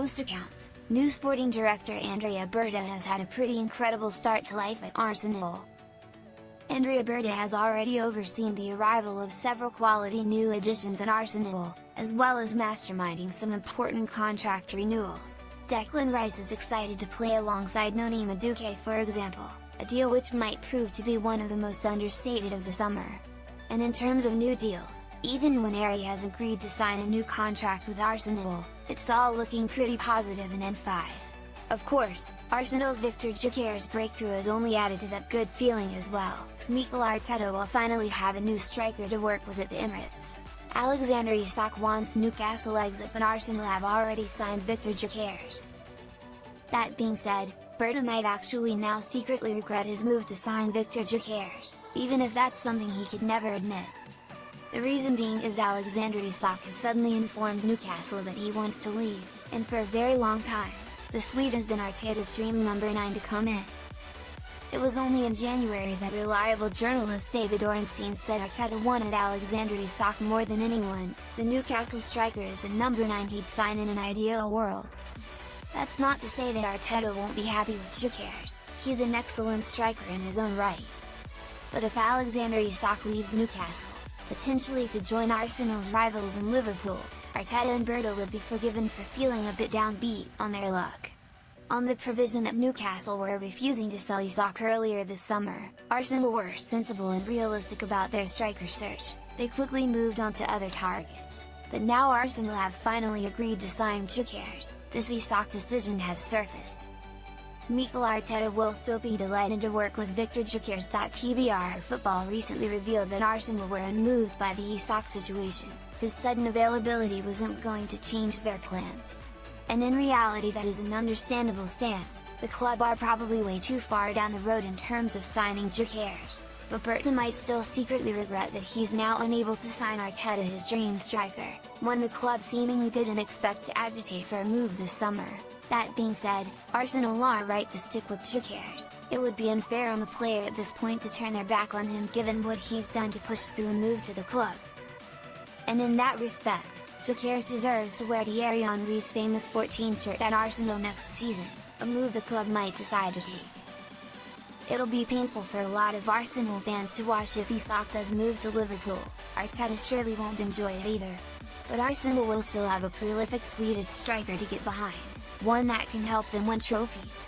most accounts, new sporting director Andrea Berta has had a pretty incredible start to life at Arsenal. Andrea Berta has already overseen the arrival of several quality new additions at Arsenal, as well as masterminding some important contract renewals. Declan Rice is excited to play alongside Noni Madueke, for example, a deal which might prove to be one of the most understated of the summer. And in terms of new deals, Ethan Nwaneri has agreed to sign a new contract with Arsenal. It's all looking pretty positive in N5. Of course, Arsenal's Viktor Gyokeres breakthrough has only added to that good feeling as well, as Mikel Arteta will finally have a new striker to work with at the Emirates. Alexander Isak wants Newcastle exit, but Arsenal have already signed Viktor Gyokeres. That being said, Berta might actually now secretly regret his move to sign Viktor Gyokeres, even if that's something he could never admit. The reason being is Alexander Isak has suddenly informed Newcastle that he wants to leave, and for a very long time, the Swede has been Arteta's dream number 9 to come in. It was only in January that reliable journalist David Ornstein said Arteta wanted Alexander Isak more than anyone. The Newcastle striker is the number 9 he'd sign in an ideal world. That's not to say that Arteta won't be happy with Gyokeres, he's an excellent striker in his own right. But if Alexander Isak leaves Newcastle, potentially to join Arsenal's rivals in Liverpool, Arteta and Berta would be forgiven for feeling a bit downbeat on their luck. On the provision that Newcastle were refusing to sell Isak earlier this summer, Arsenal were sensible and realistic about their striker search. They quickly moved on to other targets, but now Arsenal have finally agreed to sign Gyokeres. This Isak decision has surfaced. Mikel Arteta will still be delighted to work with Viktor Gyokeres. TBR Football recently revealed that Arsenal were unmoved by the Isak situation. His sudden availability wasn't going to change their plans. And in reality that is an understandable stance. The club are probably way too far down the road in terms of signing Gyokeres, but Berta might still secretly regret that he's now unable to sign Arteta, his dream striker, one the club seemingly didn't expect to agitate for a move this summer. That being said, Arsenal are right to stick with Gyokeres. It would be unfair on the player at this point to turn their back on him given what he's done to push through a move to the club. And in that respect, Gyokeres deserves to wear Thierry Henry's famous 14 shirt at Arsenal next season, a move the club might decide to take. It'll be painful for a lot of Arsenal fans to watch if Isak does move to Liverpool. Arteta surely won't enjoy it either. But Arsenal will still have a prolific Swedish striker to get behind, one that can help them win trophies.